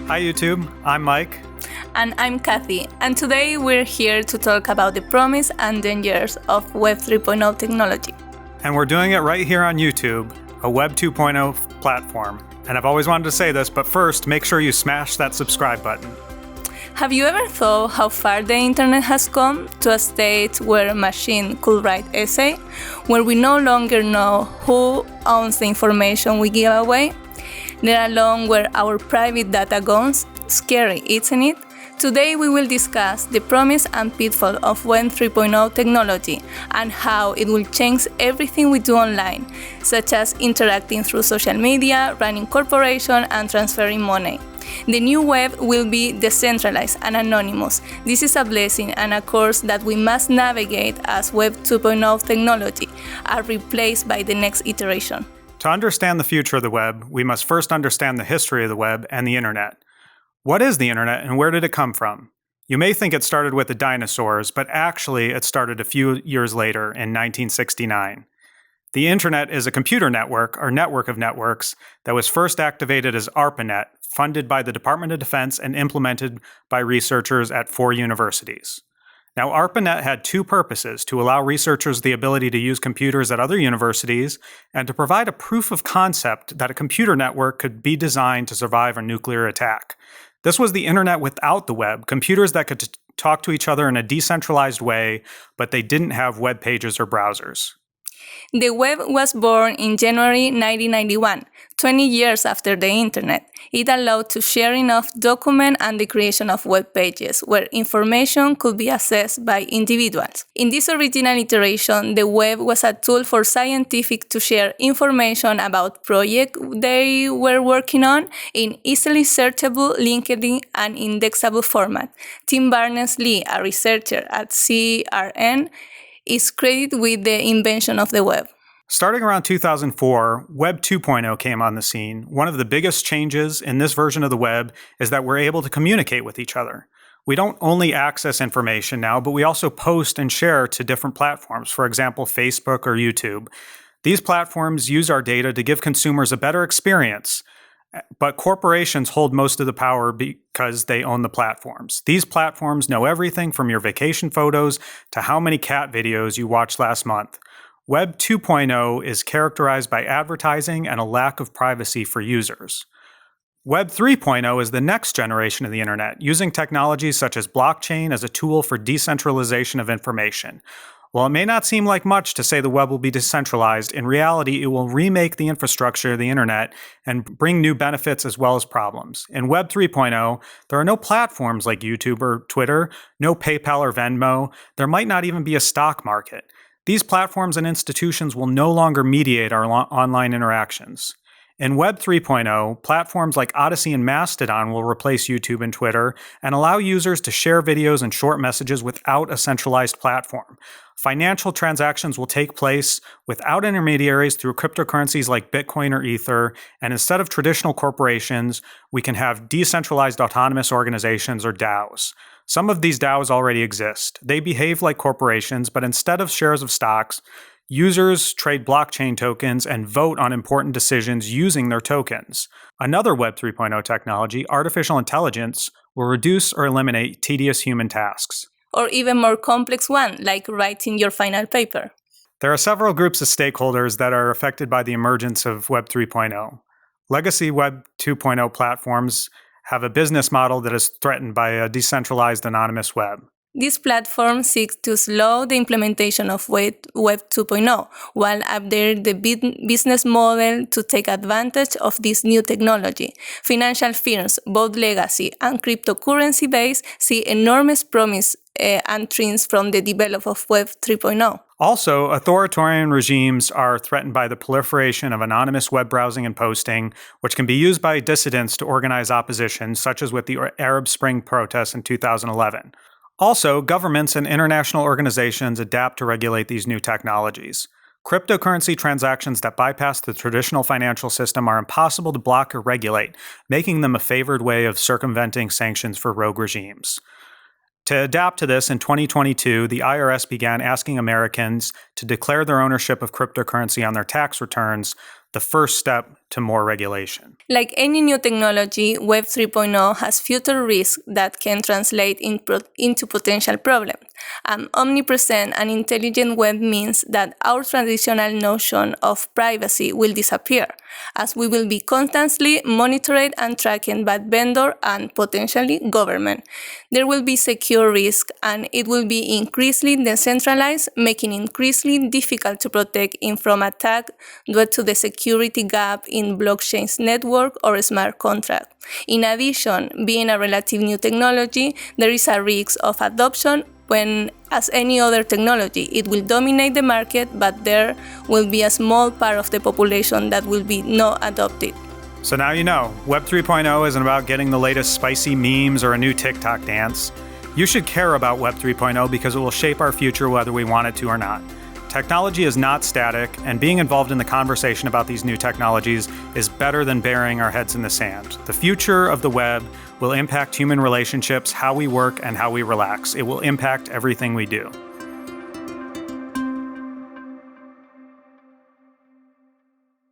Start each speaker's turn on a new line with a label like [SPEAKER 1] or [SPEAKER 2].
[SPEAKER 1] Hi YouTube, I'm Mike.
[SPEAKER 2] And I'm Kathy, and today we're here to talk about the promise and dangers of Web 3.0 technology.
[SPEAKER 1] And we're doing it right here on YouTube, a Web 2.0 platform. And I've always wanted to say this, but first, make sure you smash that subscribe button.
[SPEAKER 2] Have you ever thought how far the internet has come to a state where a machine could write essay, where we no longer know who owns the information we give away, let alone where our private data goes? Scary, isn't it? Today we will discuss the promise and pitfall of Web 3.0 technology and how it will change everything we do online, such as interacting through social media, running corporations, and transferring money. The new web will be decentralized and anonymous. This is a blessing and a course that we must navigate as Web 2.0 technology are replaced by the next iteration.
[SPEAKER 1] To understand the future of the web, we must first understand the history of the web and the internet. What is the internet and where did it come from? You may think it started with the dinosaurs, but actually it started a few years later in 1969. The internet is a computer network, or network of networks, that was first activated as ARPANET, funded by the Department of Defense and implemented by researchers at 4 universities. Now, ARPANET had 2 purposes: to allow researchers the ability to use computers at other universities and to provide a proof of concept that a computer network could be designed to survive a nuclear attack. This was the internet without the web, computers that could talk to each other in a decentralized way, but they didn't have web pages or browsers.
[SPEAKER 2] The web was born in January 1991, 20 years after the internet. It allowed to sharing of documents and the creation of web pages where information could be accessed by individuals. In this original iteration, the web was a tool for scientists to share information about projects they were working on in easily searchable, linked, and indexable format. Tim Berners-Lee, a researcher at CERN, is credited with the invention of the web.
[SPEAKER 1] Starting around 2004, Web 2.0 came on the scene. One of the biggest changes in this version of the web is that we're able to communicate with each other. We don't only access information now, but we also post and share to different platforms, for example, Facebook or YouTube. These platforms use our data to give consumers a better experience, but corporations hold most of the power because they own the platforms. These platforms know everything from your vacation photos to how many cat videos you watched last month. Web 2.0 is characterized by advertising and a lack of privacy for users. Web 3.0 is the next generation of the internet, using technologies such as blockchain as a tool for decentralization of information. While it may not seem like much to say the web will be decentralized, in reality, it will remake the infrastructure of the internet and bring new benefits as well as problems. In Web 3.0, there are no platforms like YouTube or Twitter, no PayPal or Venmo. There might not even be a stock market. These platforms and institutions will no longer mediate our online interactions. In Web 3.0, platforms like Odyssey and Mastodon will replace YouTube and Twitter and allow users to share videos and short messages without a centralized platform. Financial transactions will take place without intermediaries through cryptocurrencies like Bitcoin or Ether, and instead of traditional corporations, we can have decentralized autonomous organizations or DAOs. Some of these DAOs already exist. They behave like corporations, but instead of shares of stocks, users trade blockchain tokens and vote on important decisions using their tokens. Another Web 3.0 technology, artificial intelligence, will reduce or eliminate tedious human tasks.
[SPEAKER 2] Or even more complex one, like writing your final paper.
[SPEAKER 1] There are several groups of stakeholders that are affected by the emergence of Web 3.0. Legacy Web 2.0 platforms have a business model that is threatened by a decentralized anonymous web.
[SPEAKER 2] This platform seeks to slow the implementation of Web 2.0 while updating the business model to take advantage of this new technology. Financial firms, both legacy and cryptocurrency-based, see enormous promise and trends from the development of Web 3.0.
[SPEAKER 1] Also, authoritarian regimes are threatened by the proliferation of anonymous web browsing and posting, which can be used by dissidents to organize opposition, such as with the Arab Spring protests in 2011. Also, governments and international organizations adapt to regulate these new technologies. Cryptocurrency transactions that bypass the traditional financial system are impossible to block or regulate, making them a favored way of circumventing sanctions for rogue regimes. To adapt to this, in 2022, the IRS began asking Americans to declare their ownership of cryptocurrency on their tax returns the first step to more regulation.
[SPEAKER 2] Like any new technology, Web 3.0 has future risks that can translate into potential problems. An omnipresent and intelligent web means that our traditional notion of privacy will disappear, as we will be constantly monitored and tracked by vendor and potentially government. There will be secure risk, and it will be increasingly decentralized, making it increasingly difficult to protect it from attack due to the security gap in blockchain's network or smart contract. In addition, being a relative new technology, there is a risk of adoption when, as any other technology, it will dominate the market, but there will be a small part of the population that will be not adopted.
[SPEAKER 1] So now you know, Web 3.0 isn't about getting the latest spicy memes or a new TikTok dance. You should care about Web 3.0 because it will shape our future whether we want it to or not. Technology is not static, and being involved in the conversation about these new technologies is better than burying our heads in the sand. The future of the web will impact human relationships, how we work, and how we relax. It will impact everything we do.